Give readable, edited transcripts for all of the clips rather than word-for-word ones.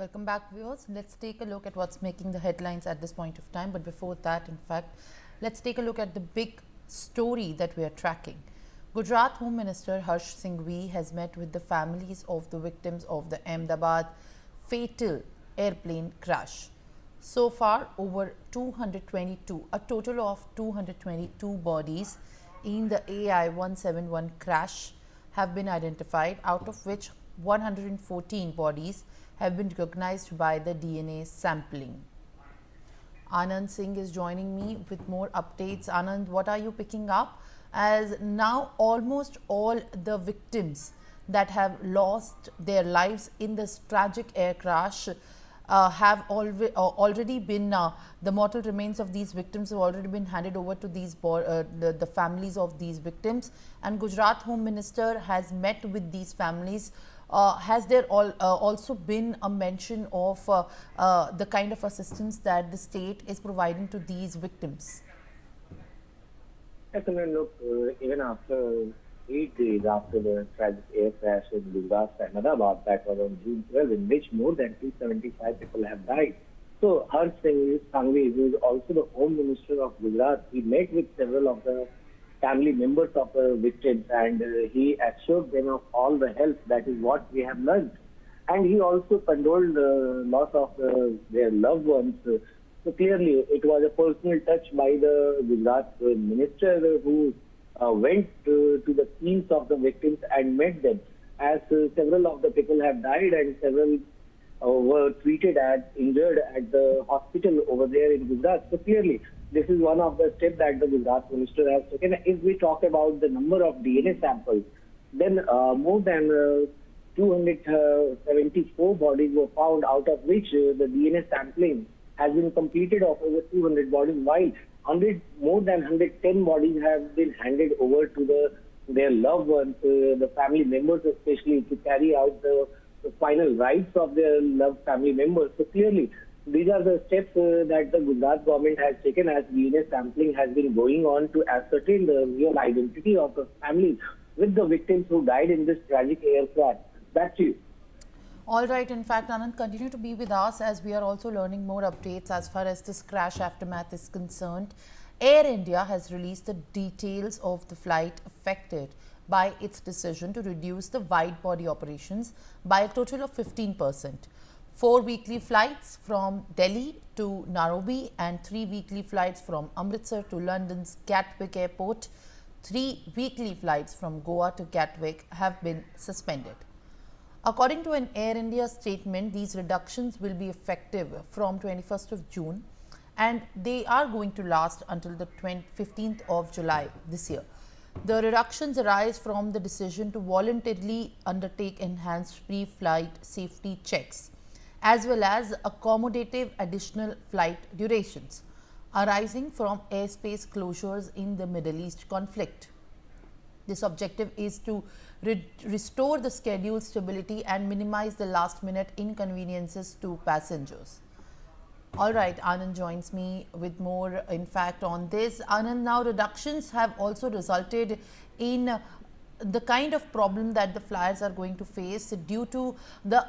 Welcome back, viewers. Let's take a look at what's making the headlines at this point of time. But before that, in fact, let's take a look at the big story that we are tracking. Gujarat Home Minister Harsh Singhvi has met with the families of the victims of the Ahmedabad fatal airplane crash. So far, over 222, a total of 222 bodies in the AI-171 crash have been identified, out of which 114 bodies have been recognized by the DNA sampling. Anand Singh is joining me with more updates. Anand, what are you picking up? As now almost all the victims that have lost their lives in this tragic air crash have already been, the mortal remains of these victims have already been handed over to these the families of these victims, and Gujarat Home Minister has met with these families. Has there also been a mention of the kind of assistance that the state is providing to these victims? Yes, I mean, look, even after 8 days after the tragic air crash in Gujarat, Ahmedabad, that was on June 12, in which more than 275 people have died. So, Harsh Singhvi, who is also the Home Minister of Gujarat, he met with several of the family members of the victims, and he assured them of all the help. That is what we have learned. And he also condoled the loss of their loved ones. So clearly, it was a personal touch by the Gujarat minister who went to the scenes of the victims and met them, as several of the people have died and several were treated as injured at the hospital over there in Gujarat. So clearly, this is one of the steps that the Gujarat minister has taken. If we talk about the number of DNA samples, then more than 274 bodies were found, out of which the DNA sampling has been completed of over 200 bodies, while more than 110 bodies have been handed over to their loved ones, the family members especially, to carry out the final rites of their loved family members. So clearly, these are the steps that the Gujarat government has taken, as DNA sampling has been going on to ascertain the real identity of the families with the victims who died in this tragic air crash. Back to you. All right. In fact, Anand, continue to be with us as we are also learning more updates as far as this crash aftermath is concerned. Air India has released the details of the flight affected by its decision to reduce the wide-body operations by a total of 15%. 4 weekly flights from Delhi to Nairobi and 3 weekly flights from Amritsar to London's Gatwick Airport. 3 weekly flights from Goa to Gatwick have been suspended. According to an Air India statement, these reductions will be effective from 21st of June and they are going to last until the 15th of July this year. The reductions arise from the decision to voluntarily undertake enhanced pre-flight safety checks, as well as accommodative additional flight durations arising from airspace closures in the Middle East conflict. This objective is to restore the schedule stability and minimize the last-minute inconveniences to passengers. All right, Anand joins me with more, in fact, on this. Anand, now reductions have also resulted in the kind of problem that the flyers are going to face due to the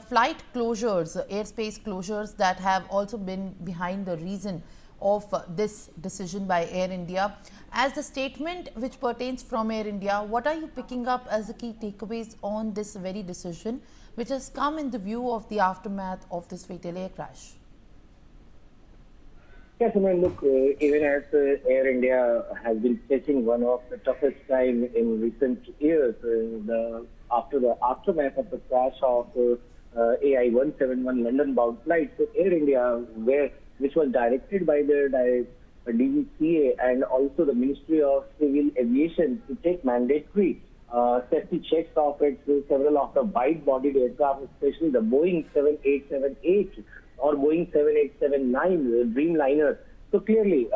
flight closures, airspace closures that have also been behind the reason of this decision by Air India. As the statement which pertains from Air India, what are you picking up as the key takeaways on this very decision, which has come in the view of the aftermath of this fatal air crash? Yes, I mean, look, even as Air India has been facing one of the toughest time in recent years, after the aftermath of the crash of AI-171 London-bound flight, so Air India, which was directed by the DGCA and also the Ministry of Civil Aviation to take mandatory safety checks of its several of the wide-bodied aircraft, especially the Boeing 7878 or Boeing 7879 Dreamliner. So clearly,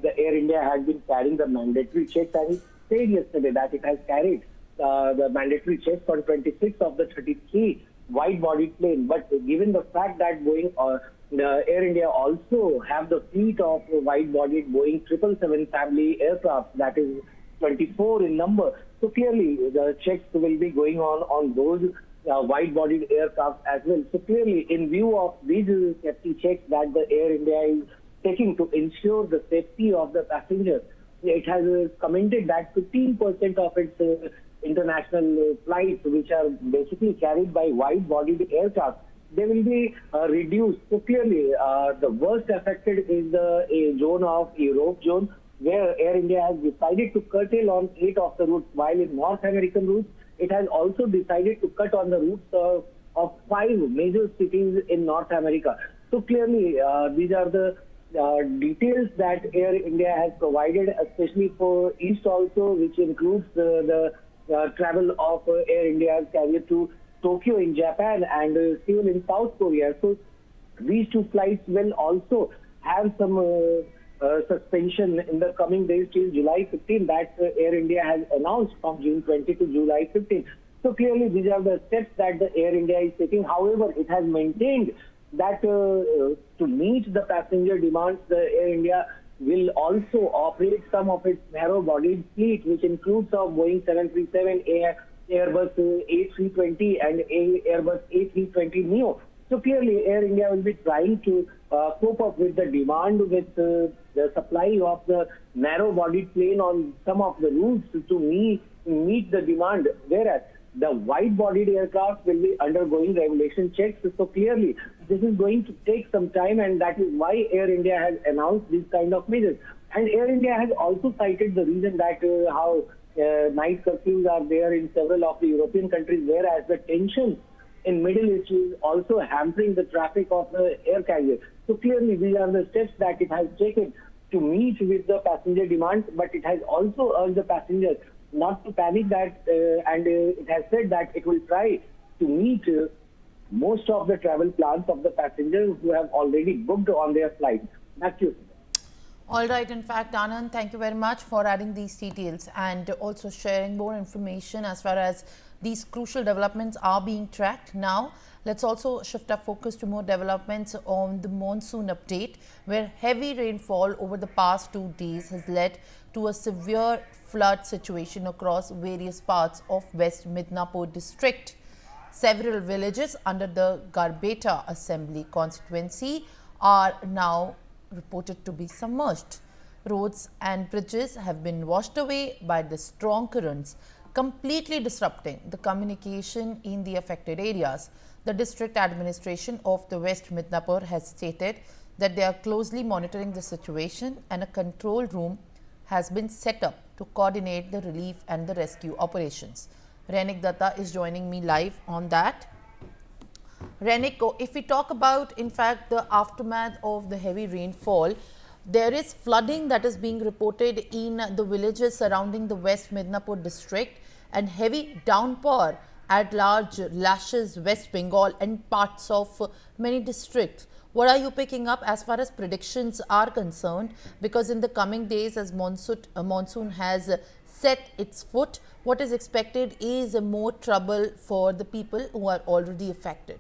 the Air India has been carrying the mandatory checks, and it said yesterday that it has carried the mandatory checks on 26 of the 33 wide-bodied plane. But given the fact that the Air India also have the fleet of wide-bodied Boeing 777 family aircraft, that is 24 in number. So clearly, the checks will be going on those wide-bodied aircraft as well. So clearly, in view of these safety checks that the Air India is taking to ensure the safety of the passengers, it has commented that 15% of its international flights, which are basically carried by wide-bodied aircraft, they will be reduced. So clearly, the worst affected is the zone of Europe zone, where Air India has decided to curtail on 8 of the routes, while in North American routes, it has also decided to cut on the routes of 5 major cities in North America. So clearly, these are the details that Air India has provided, especially for East also, which includes the travel of Air India's carrier to Tokyo in Japan and Seoul in South Korea. So these 2 flights will also have some suspension in the coming days till July 15 that Air India has announced from June 20 to July 15. So clearly these are the steps that the Air India is taking. However, it has maintained that to meet the passenger demands, the Air India will also operate some of its narrow-bodied fleet, which includes of Boeing 737, Airbus A320 and Airbus A320neo. So clearly, Air India will be trying to cope up with the demand with the supply of the narrow-bodied plane on some of the routes to meet the demand, whereas the wide-bodied aircraft will be undergoing regulation checks. So clearly, this is going to take some time, and that is why Air India has announced these kind of measures. And Air India has also cited the reason that how night curfews are there in several of the European countries, whereas the tension in Middle East is also hampering the traffic of the air carrier. So clearly, these are the steps that it has taken to meet with the passenger demands, but it has also urged the passengers not to panic that, and it has said that it will try to meet most of the travel plans of the passengers who have already booked on their flights. Back to you. All right. In fact, Anand, thank you very much for adding these details and also sharing more information as far as these crucial developments are being tracked. Now, let's also shift our focus to more developments on the monsoon update, where heavy rainfall over the past 2 days has led to a severe flood situation across various parts of West Midnapur district. Several villages under the Garbeta Assembly constituency are now reported to be submerged. Roads and bridges have been washed away by the strong currents, completely disrupting the communication in the affected areas. The district administration of the West Midnapur has stated that they are closely monitoring the situation, and a control room has been set up to coordinate the relief and the rescue operations. Renik Datta is joining me live on that. Renik, if we talk about, in fact, the aftermath of the heavy rainfall, there is flooding that is being reported in the villages surrounding the West Midnapur district, and heavy downpour at large lashes West Bengal and parts of many districts. What are you picking up as far as predictions are concerned? Because in the coming days, as monsoon has set its foot, what is expected is more trouble for the people who are already affected.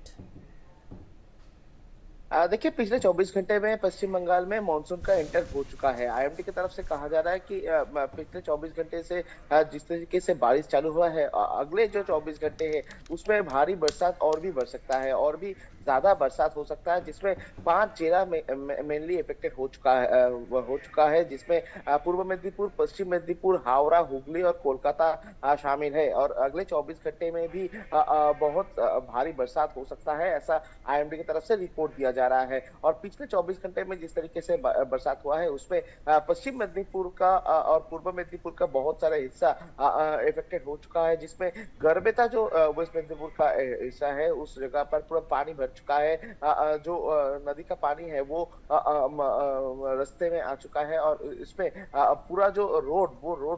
देखिए, पिछले 24 घंटे में पश्चिम बंगाल में monsoon का enter हो चुका है। IMD की तरफ से कहा जा रहा है कि पिछले 24 घंटे से जिस तरीके से बारिश चालू हुआ है, अगले जो 24 घंटे हैं उसमें भारी बरसात और भी बढ़ सकता है और भी ज्यादा बरसात हो सकता है, जिसमें 5 जिला मेनली इफेक्टेड हो चुका है, जिसमें पूर्व मेदिनीपुर, पश्चिम मेदिनीपुर, हावड़ा, हुगली और कोलकाता शामिल है। और अगले 24 घंटे में भी बहुत भारी बरसात हो सकता है, ऐसा आईएमडी की तरफ से रिपोर्ट दिया जा रहा है। और पिछले 24 घंटे में जिस तरीके से बरसात हुआ है उसमें पश्चिम मेदिनीपुर का और पूर्व मेदिनीपुर का बहुत सारा हिस्सा इफेक्टेड हो चुका है, जिसमें गरबेता जो वेस्ट मेदिनीपुर का हिस्सा है उस जगह पर पूरा पानी भर चुका है। जो नदी का पानी है वो रास्ते में आ चुका है और इसमें पूरा जो रोड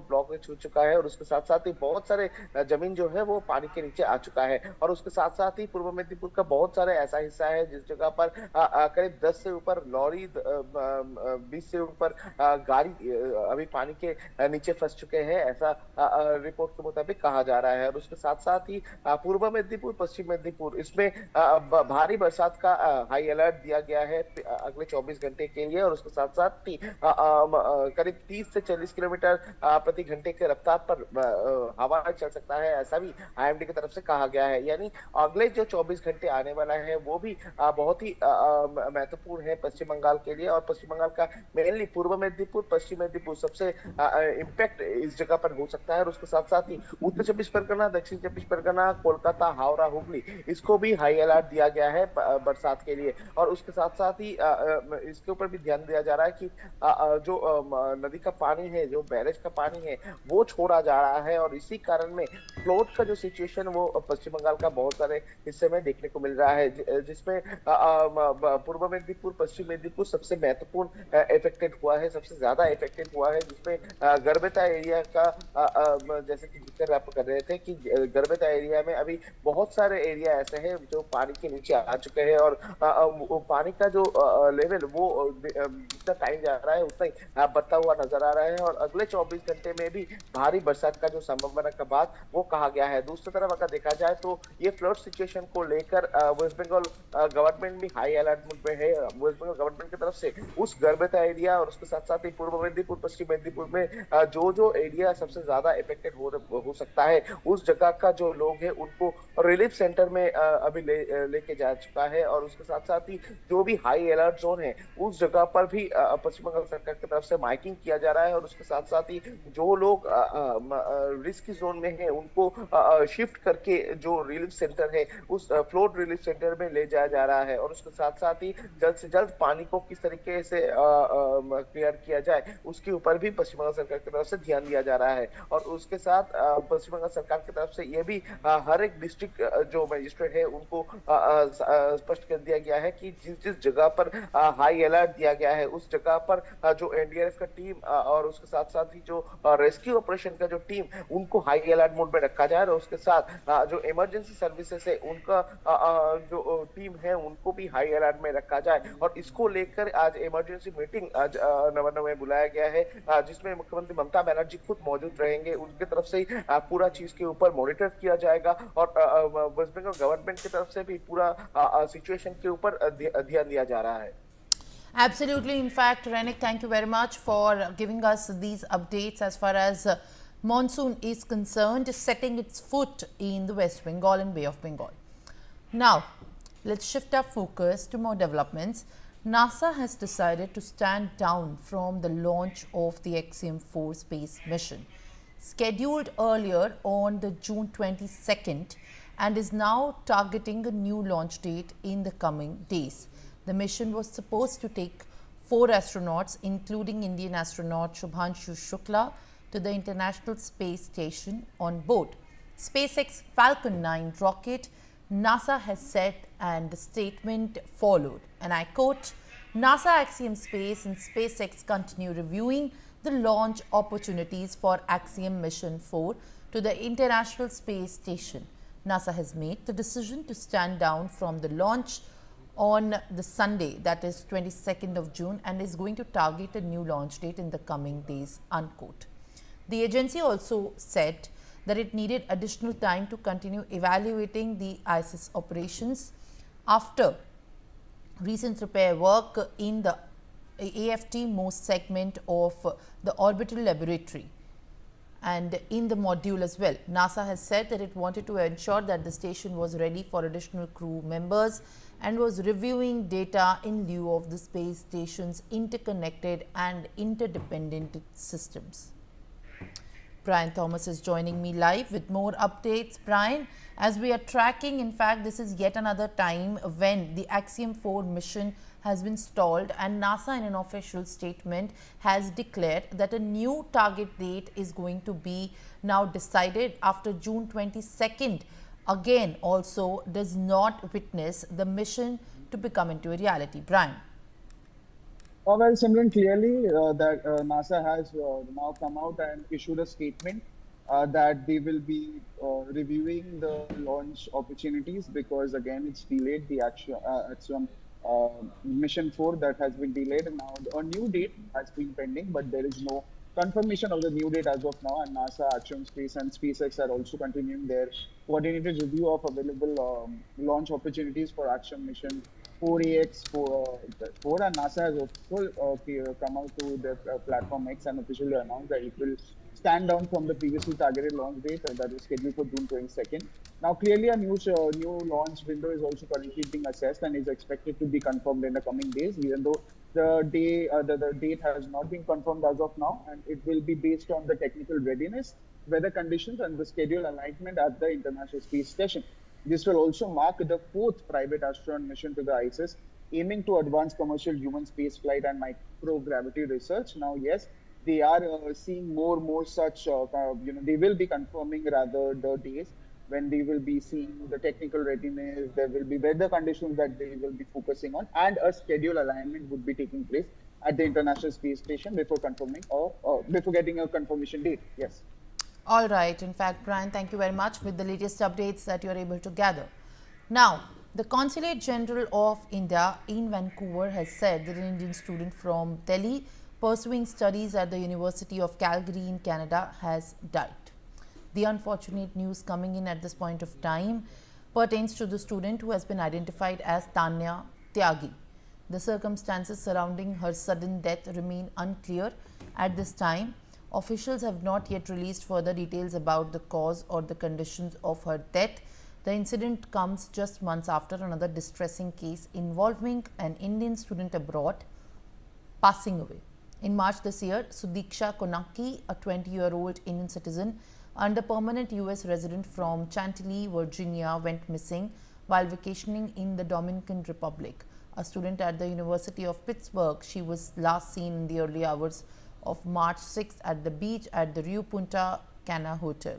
ब्लॉक में छू चुका है, और उसके साथ साथ ही बहुत सारे जमीन जो है वो पानी के नीचे आ चुका है। और उसके साथ साथ ही पूर्व मेदिनीपुर का बहुत सारे ऐसा हिस्सा है जिस जगह पर करीब 10 से ऊपर लॉरी, 20 से ऊपर गाड़ी अभी पानी के नीचे फंस चुके हैं, ऐसा रिपोर्ट के मुताबिक कहा जा रहा है। और उसके साथ साथ ही पूर्व मेदिनीपुर, पश्चिम मेदिनीपुर, इसमें भारी बरसात का हाई अलर्ट दिया गया है अगले 24 घंटे के लिए, और उसके साथ साथ करीब 30 से 40 किलोमीटर प्रति घंटे के रफ्तार पर हवा चल सकता है, ऐसा भी आईएमडी की तरफ से कहा गया है। यानी अगले जो 24 घंटे आने वाला है वो भी बहुत ही महत्वपूर्ण है पश्चिम बंगाल के लिए। और पश्चिम बंगाल का मेनली पूर्व मेदिनीपुर, पश्चिम मेदिनीपुर सबसे इम्पैक्ट इस जगह पर हो सकता है। और उसके साथ साथ ही उत्तर 24 परगना, दक्षिण 24 परगना, कोलकाता, हावड़ा, हुगली, इसको भी हाई अलर्ट दिया गया है बरसात के लिए। और उसके साथ साथ ही इसके ऊपर भी ध्यान दिया जा रहा है कि जो नदी का पानी है, जो बैरेज का पानी है, वो छोड़ा जा रहा है। और इसी कारण में फ्लोट का जो सिचुएशन वो पश्चिम बंगाल का बहुत सारे हिस्से में देखने को मिल रहा है, जिसमें पूर्व मेदिनीपुर, पश्चिम मेदिनीपुर सबसे महत्वपूर्ण इफेक्टेड हुआ है, सबसे ज्यादा इफेक्टेड हुआ है, जिसमें गरबेता एरिया का जैसे कि जिक्र आप कर रहे थे कि गरबेता एरिया में अभी बहुत सारे एरिया ऐसे हैं जो पानी के नीचे आ चुके हैं। और पानी का जो लेवल वो जितना टाइम जा रहा है उतना ही बढ़ता हुआ नजर आ रहा है। और अगले 24 घंटे में भी भारी बरसात का जो संभावना का बात वो कहा गया है। दूसरी तरफ अगर देखा जाए तो ये फ्लड सिचुएशन को लेकर वेस्ट बंगाल गवर्नमेंट भी हाई अलर्ट मोड में है। वेस्ट बंगाल गवर्नमेंट की तरफ से उस गरबेता एरिया और उसके साथ साथ ही पूर्व मेदिनीपुर, पश्चिम मेदिनीपुर में जो जो एरिया सबसे ज्यादा इफेक्टेड हो सकता है, उस जगह का जो लोग हैं उनको रिलीफ सेंटर में अभी लेके जा चुका है। और उसके साथ साथ ही जो भी हाई अलर्ट जोन है उस जगह पर भी पश्चिम बंगाल सरकार की तरफ से माइकिंग किया जा रहा है। और उसके साथ साथ ही जो लोग रिस्क जोन में है उनको शिफ्ट करके जो रिलीफ सेंटर है उस फ्लोट रिलीफ सेंटर में ले जाया जा रहा है। और उसके साथ साथ ही जल्द से जल्द पानी को किस तरीके से क्लियर किया जाए उसके ऊपर भी पश्चिम बंगाल सरकार की तरफ से ध्यान दिया जा रहा है। और उसके साथ पश्चिम बंगाल सरकार की तरफ से ये भी हर एक डिस्ट्रिक्ट जो मजिस्ट्रेट है उनको स्पष्ट कर दिया गया है कि जिस जिस जगह पर हाई अलर्ट दिया गया है उस जगह पर जो एनडीआरएफ का टीम और उसके साथ साथ ही जो रेस्क्यू ऑपरेशन का जो टीम उनको हाई अलर्ट मोड में रखा जाए। और उसके साथ जो इमरजेंसी सर्विसेज है उनका जो टीम है उनको भी हाई अलर्ट में रखा जाए। और इसको लेकर आज इमरजेंसी मीटिंग आज नवादा में बुलाया गया है, जिसमें मुख्यमंत्री ममता बनर्जी खुद मौजूद रहेंगे। उनकी तरफ से पूरा चीज के ऊपर मॉनिटर किया जाएगा। और वेस्ट बंगाल गवर्नमेंट की तरफ से भी पूरा सिचुएशन के ऊपर ध्यान दिया जा रहा है। Absolutely. In fact, Renik, thank you very much for giving us these updates as far as monsoon is concerned, setting its foot in the West Bengal and Bay of Bengal. Now, let's shift our focus to more developments. NASA has decided to stand down from the launch of the Axiom 4 space mission, scheduled earlier on the June 22nd, and is now targeting a new launch date in the coming days. The mission was supposed to take 4 astronauts, including Indian astronaut Shubhanshu Shukla, to the International Space Station on board SpaceX Falcon 9 rocket, NASA has said, and the statement followed. And I quote, NASA, Axiom Space and SpaceX continue reviewing the launch opportunities for Axiom Mission 4 to the International Space Station. NASA has made the decision to stand down from the launch on the Sunday, that is 22nd of June, and is going to target a new launch date in the coming days, unquote. The agency also said that it needed additional time to continue evaluating the ISS operations after recent repair work in the AFT most segment of the orbital laboratory and in the module as well. NASA has said that it wanted to ensure that the station was ready for additional crew members and was reviewing data in lieu of the space station's interconnected and interdependent systems. Brian Thomas is joining me live with more updates. Brian, as we are tracking, in fact, this is yet another time when the Axiom 4 mission has been stalled, and NASA in an official statement has declared that a new target date is going to be now decided after June 22nd. Again, also does not witness the mission to become into a reality. Brian. Well, Simran, clearly that NASA has now come out and issued a statement that they will be reviewing the launch opportunities because again it's delayed. The Axiom Mission 4 that has been delayed, and now a new date has been pending, but there is no confirmation of the new date as of now, and NASA, Axiom Space, and SpaceX are also continuing their coordinated review of available launch opportunities for Axiom Mission 4AX 4, and NASA has also come out to their platform X and officially announced that it will stand down from the previously targeted launch date that is scheduled for June 22nd. Now, clearly, a new launch window is also currently being assessed and is expected to be confirmed in the coming days, even though the date has not been confirmed as of now, and it will be based on the technical readiness, weather conditions, and the schedule alignment at the International Space Station. This will also mark the fourth private astronaut mission to the ISS, aiming to advance commercial human spaceflight and microgravity research. Now, yes, they are seeing more such, they will be confirming rather the days when they will be seeing the technical readiness, there will be weather conditions that they will be focusing on, and a schedule alignment would be taking place at the International Space Station before confirming or before getting a confirmation date. Yes. All right. In fact, Brian, thank you very much with the latest updates that you are able to gather. Now, the Consulate General of India in Vancouver has said that an Indian student from Delhi pursuing studies at the University of Calgary in Canada has died. The unfortunate news coming in at this point of time pertains to the student who has been identified as Tanya Tyagi. The circumstances surrounding her sudden death remain unclear at this time. Officials have not yet released further details about the cause or the conditions of her death. The incident comes just months after another distressing case involving an Indian student abroad passing away. In March this year, Sudiksha Konaki, a 20-year-old Indian citizen and a permanent US resident from Chantilly, Virginia, went missing while vacationing in the Dominican Republic. A student at the University of Pittsburgh, she was last seen in the early hours of March 6th at the beach at the Rio Punta Cana Hotel.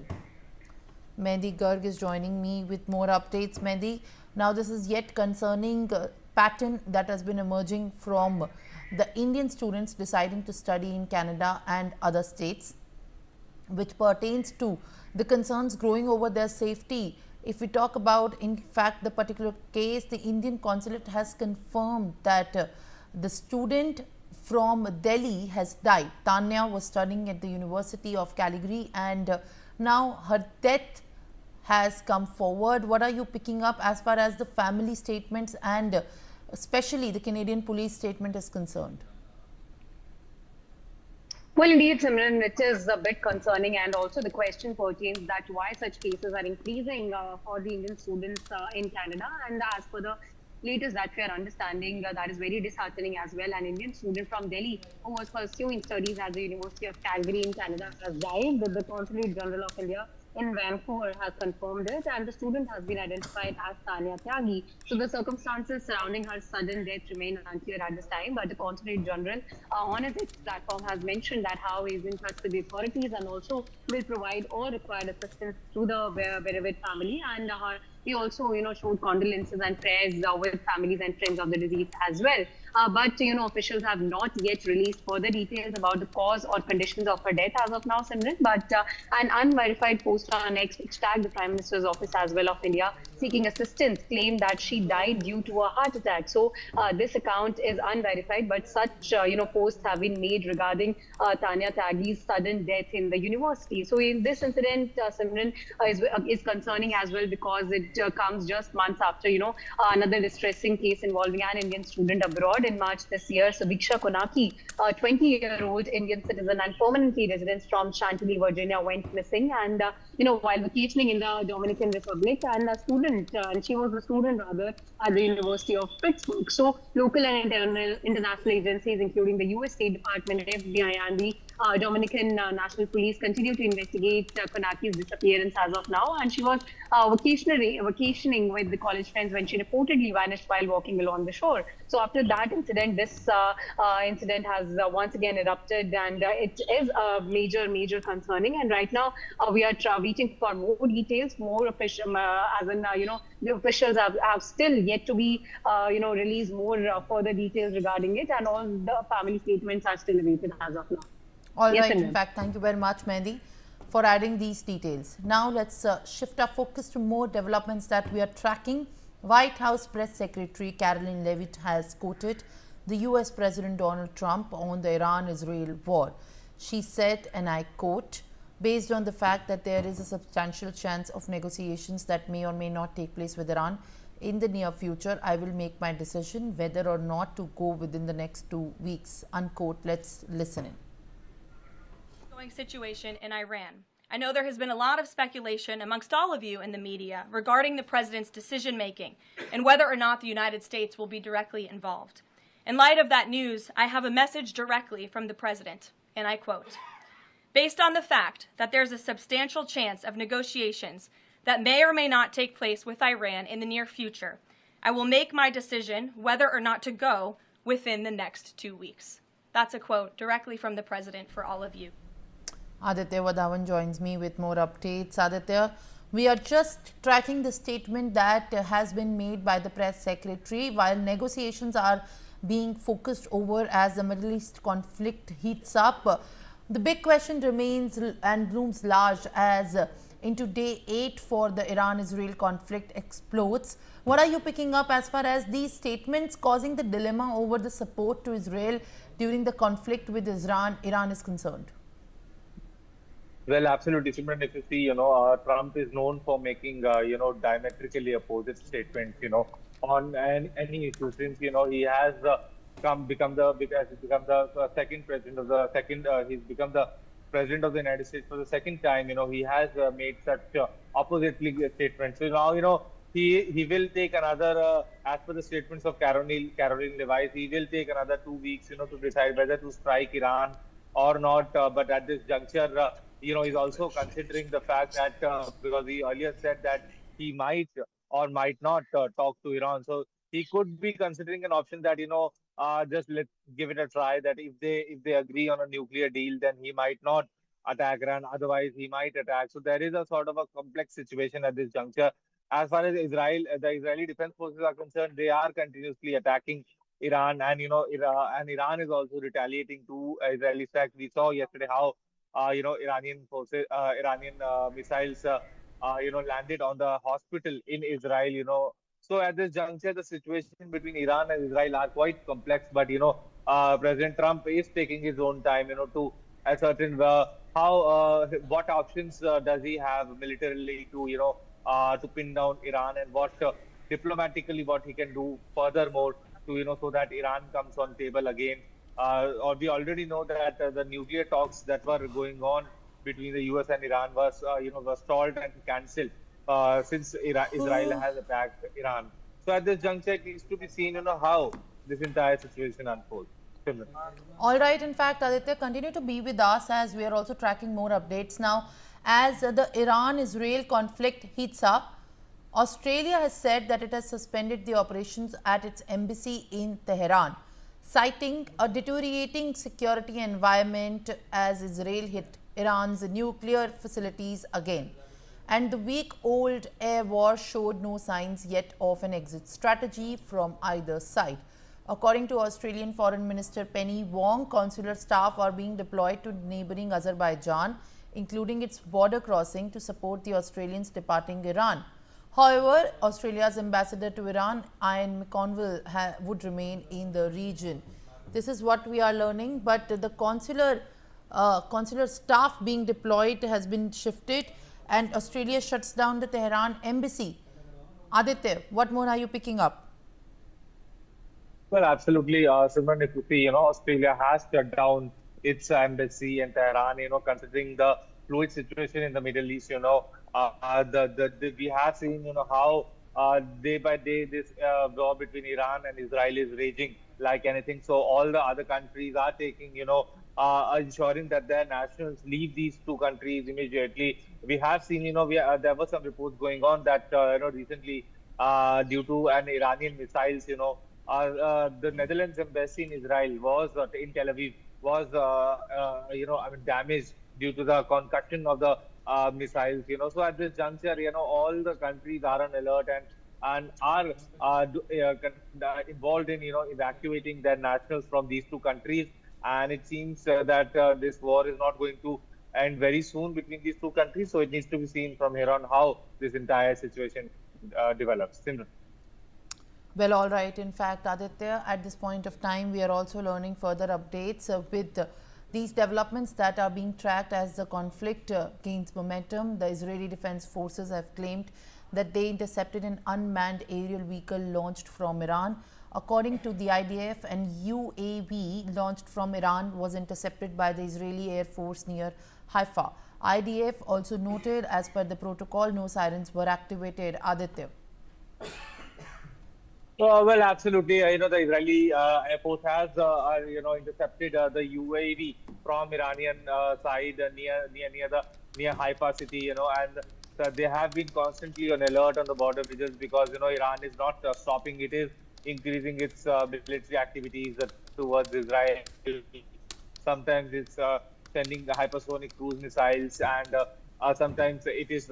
Mehdi Garg is joining me with more updates. Mehdi, now this is yet concerning pattern that has been emerging from the Indian students deciding to study in Canada and other states, which pertains to the concerns growing over their safety. If we talk about, in fact, the particular case, the Indian consulate has confirmed that the student from Delhi has died. Tanya was studying at the University of Calgary, and now her death has come forward. What are you picking up as far as the family statements and especially the Canadian police statement is concerned? Well, indeed, Simran, it is a bit concerning, and also the question pertains that why such cases are increasing for the Indian students in Canada. And as per the latest that we are understanding, that is very disheartening as well. An Indian student from Delhi who was pursuing studies at the University of Calgary in Canada has died. The Consulate General of India in Vancouver has confirmed it, and the student has been identified as Tanya Tyagi. So the circumstances surrounding her sudden death remain unclear at this time, but the Consulate General on his X platform has mentioned that how he is in touch with the authorities and also will provide all required assistance to the bereaved family, and he also, showed condolences and prayers with families and friends of the deceased as well. But, officials have not yet released further details about the cause or conditions of her death as of now, Simran. But an unverified post on X, which tagged the Prime Minister's office as well of India, seeking assistance, claimed that she died due to a heart attack. So this account is unverified, but such, posts have been made regarding Tanya Tyagi's sudden death in the university. So in this incident, Simran, is concerning as well because it comes just months after, another distressing case involving an Indian student abroad in March this year. Sudiksha Konaki, a 20-year-old Indian citizen and permanently resident from Chantilly, Virginia, went missing, and while vacationing in the Dominican Republic, and she was a student rather at the University of Pittsburgh. So local and international agencies, including the U.S. State Department, FBI, and the Dominican National Police, continue to investigate Konaki's disappearance as of now, and she was vacationing with the college friends when she reportedly vanished while walking along the shore. So after that incident, this incident has once again erupted, and it is major concerning. And right now we are waiting for more details, more official, the officials have still yet to be release more further details regarding it, and all the family statements are still awaited as of now. All right. In fact, thank you very much, Mehdi, for adding these details. Now let's shift our focus to more developments that we are tracking. White House Press Secretary Karoline Leavitt has quoted the US President Donald Trump on the Iran-Israel war. She said, and I quote, based on the fact that there is a substantial chance of negotiations that may or may not take place with Iran in the near future, I will make my decision whether or not to go within the next 2 weeks, unquote. Let's listen in. Situation in Iran. I know there has been a lot of speculation amongst all of you in the media regarding the president's decision making and whether or not the United States will be directly involved. In light of that news, I have a message directly from the president, and I quote, based on the fact that there's a substantial chance of negotiations that may or may not take place with Iran in the near future, I will make my decision whether or not to go within the next 2 weeks. That's a quote directly from the president for all of you. Aditya Vadhavan joins me with more updates. Aditya, we are just tracking the statement that has been made by the press secretary while negotiations are being focused over as the Middle East conflict heats up. The big question remains and looms large as into day 8 for the Iran-Israel conflict explodes. What are you picking up as far as these statements causing the dilemma over the support to Israel during the conflict with Iran is concerned? Well, absolutely, Simran. If you see, Trump is known for making, diametrically opposite statements, on any issue. Since he has become the second president of the second, he's become the president of the United States for the second time. He has made such oppositely statements. So now, he will take another, as per the statements of Karoline Leavitt, he will take another 2 weeks, to decide whether to strike Iran or not. But at this juncture, he's also considering the fact that because he earlier said that he might or might not talk to Iran. So he could be considering an option that, just let's give it a try, that if they agree on a nuclear deal, then he might not attack Iran. Otherwise, he might attack. So there is a sort of a complex situation at this juncture. As far as Israel, the Israeli Defense Forces are concerned, they are continuously attacking Iran, and Iran is also retaliating to Israeli strikes. We saw yesterday how Iranian forces, Iranian missiles, landed on the hospital in Israel. So at this juncture, the situation between Iran and Israel are quite complex. But President Trump is taking his own time, to ascertain what options does he have militarily to pin down Iran, and what diplomatically what he can do furthermore to so that Iran comes on table again. Or we already know that the nuclear talks that were going on between the US and Iran was stalled and cancelled since Israel has attacked Iran. So at this juncture, it needs to be seen, how this entire situation unfolds. All right. In fact, Aditya, continue to be with us as we are also tracking more updates now. As the Iran-Israel conflict heats up, Australia has said that it has suspended the operations at its embassy in Tehran, citing a deteriorating security environment as Israel hit Iran's nuclear facilities again. And the week-old air war showed no signs yet of an exit strategy from either side. According to Australian Foreign Minister Penny Wong, consular staff are being deployed to neighbouring Azerbaijan, including its border crossing, to support the Australians departing Iran. However, Australia's ambassador to Iran, Ian McConville, would remain in the region. This is what we are learning, but the consular staff being deployed has been shifted, and Australia shuts down the Tehran embassy. Aditya, what more are you picking up? Well, absolutely, Simran. If you see, Australia has shut down its embassy in Tehran, considering the fluid situation in the Middle East, we have seen, how day by day this war between Iran and Israel is raging like anything. So all the other countries are taking, ensuring that their nationals leave these two countries immediately. We have seen, there were some reports going on that, recently, due to an Iranian missiles, the Netherlands embassy in Israel in Tel Aviv was, damaged due to the concussion of the missiles. So at this juncture, all the countries are on alert and are involved in, evacuating their nationals from these two countries. And it seems that this war is not going to end very soon between these two countries. So it needs to be seen from here on how this entire situation develops. Simran. Well, all right. In fact, Aditya, at this point of time, we are also learning further updates with These developments that are being tracked as the conflict gains momentum. The Israeli Defense Forces have claimed that they intercepted an unmanned aerial vehicle launched from Iran. According to the IDF, an UAV launched from Iran was intercepted by the Israeli Air Force near Haifa. IDF also noted, as per the protocol, no sirens were activated. Aditya. Well, absolutely. The Israeli Air Force has, intercepted the UAV from Iranian side near Haifa city. And they have been constantly on alert on the border bridges because Iran is not stopping. It is increasing its military activities towards Israel. Sometimes it's sending the hypersonic cruise missiles, and sometimes it is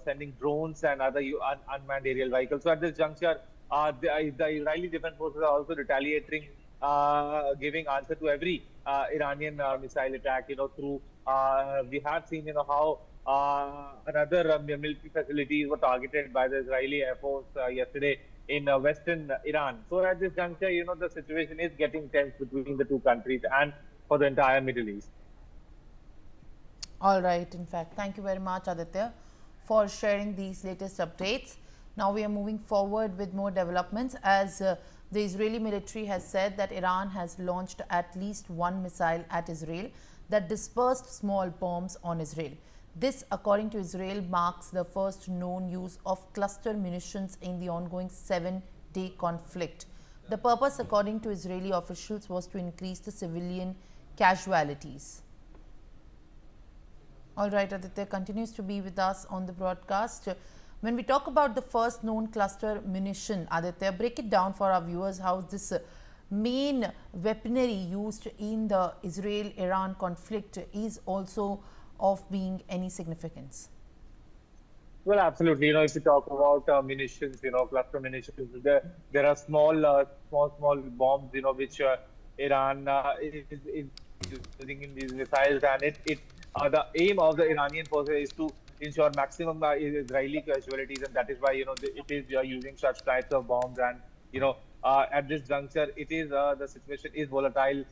sending drones and other unmanned aerial vehicles. So at this juncture, the Israeli Defense Forces are also retaliating, giving answer to every Iranian missile attack. Through we have seen, how another military facilities were targeted by the Israeli Air Force yesterday in western Iran. So at this juncture, the situation is getting tense between the two countries and for the entire Middle East. All right, in fact, thank you very much, Aditya, for sharing these latest updates. Now we are moving forward with more developments as the Israeli military has said that Iran has launched at least one missile at Israel that dispersed small bombs on Israel. This, according to Israel, marks the first known use of cluster munitions in the ongoing 7-day conflict. The purpose, according to Israeli officials, was to increase the civilian casualties. All right, Aditya continues to be with us on the broadcast. When we talk about the first known cluster munition, Aditya, break it down for our viewers how this main weaponry used in the Israel-Iran conflict is also of being any significance. Well, absolutely. If you talk about munitions, cluster munitions, there are small bombs, which Iran is using in these missiles, and the aim of the Iranian forces is to ensure maximum Israeli casualties, and that is why it is using such types of bombs. And at this juncture, it is the situation is volatile.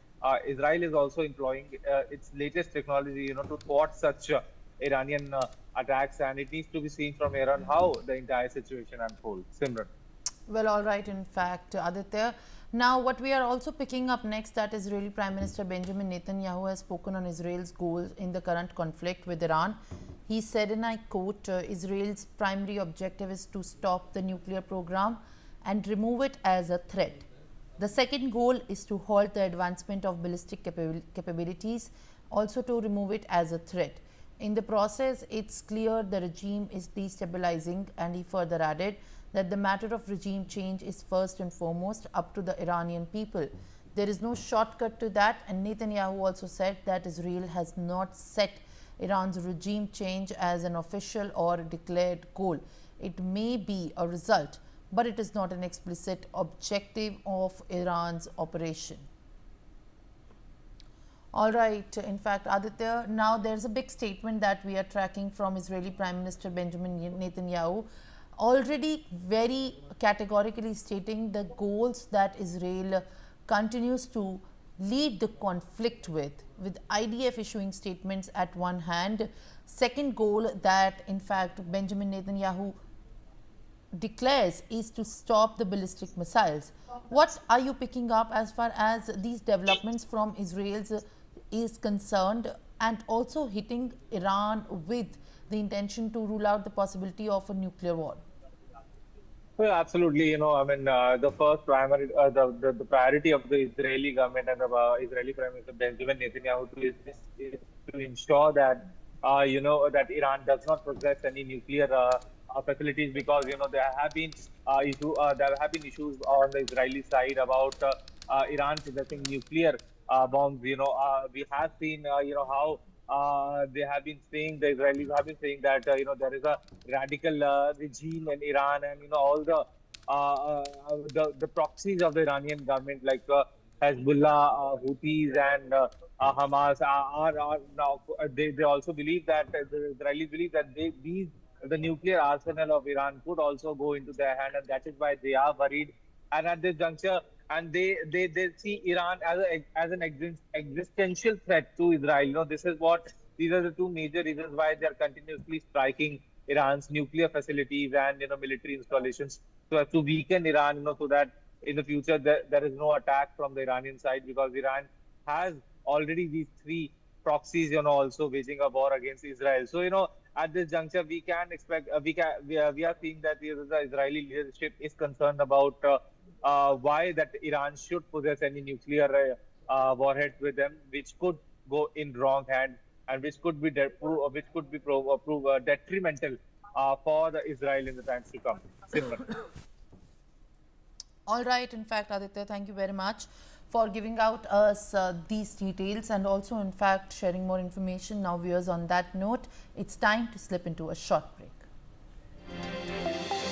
Israel is also employing its latest technology, to thwart such Iranian attacks, and it needs to be seen from Iran how the entire situation unfolds. Simran. Well, all right, in fact, Aditya. Now, what we are also picking up next, that Israeli Prime Minister Benjamin Netanyahu has spoken on Israel's goals in the current conflict with Iran. He said, and I quote, Israel's primary objective is to stop the nuclear program and remove it as a threat. The second goal is to halt the advancement of ballistic capabilities, also to remove it as a threat. In the process, it's clear the regime is destabilizing, and he further added that the matter of regime change is first and foremost up to the Iranian people. There is no shortcut to that, and Netanyahu also said that Israel has not set Iran's regime change as an official or declared goal. It may be a result, but it is not an explicit objective of Iran's operation. All right, in fact, Aditya, now there's a big statement that we are tracking from Israeli Prime Minister Benjamin Netanyahu, already very categorically stating the goals that Israel continues to lead the conflict with IDF issuing statements at one hand. Second goal that, in fact, Benjamin Netanyahu declares is to stop the ballistic missiles. What are you picking up as far as these developments from Israel's is concerned, and also hitting Iran with the intention to rule out the possibility of a nuclear war? Well, absolutely. The first primary, the priority of the Israeli government and the Israeli Prime Minister Benjamin Netanyahu is to ensure that, that Iran does not possess any nuclear facilities, because there have been issues on the Israeli side about Iran possessing nuclear bombs. We have seen how they have been saying, the Israelis have been saying that there is a radical regime in Iran, and all the proxies of the Iranian government, like Hezbollah, Houthis, and Hamas are now they also believe that the Israelis believe that the nuclear arsenal of Iran could also go into their hand, and that is why they are worried. And at this juncture, and they see Iran as an existential threat to Israel. This is what these are the two major reasons why they are continuously striking Iran's nuclear facilities and military installations so as to weaken Iran. So that in the future there is no attack from the Iranian side, because Iran has already these three proxies, also waging a war against Israel. So, at this juncture, we can expect, we are seeing that the Israeli leadership is concerned about why that Iran should possess any nuclear warheads with them, which could go in wrong hands and which could be prove detrimental for the Israel in the times to come. Simran. All right, in fact, Aditya, thank you very much for giving out us these details and also, in fact, sharing more information. Now, viewers, on that note, it's time to slip into a short break.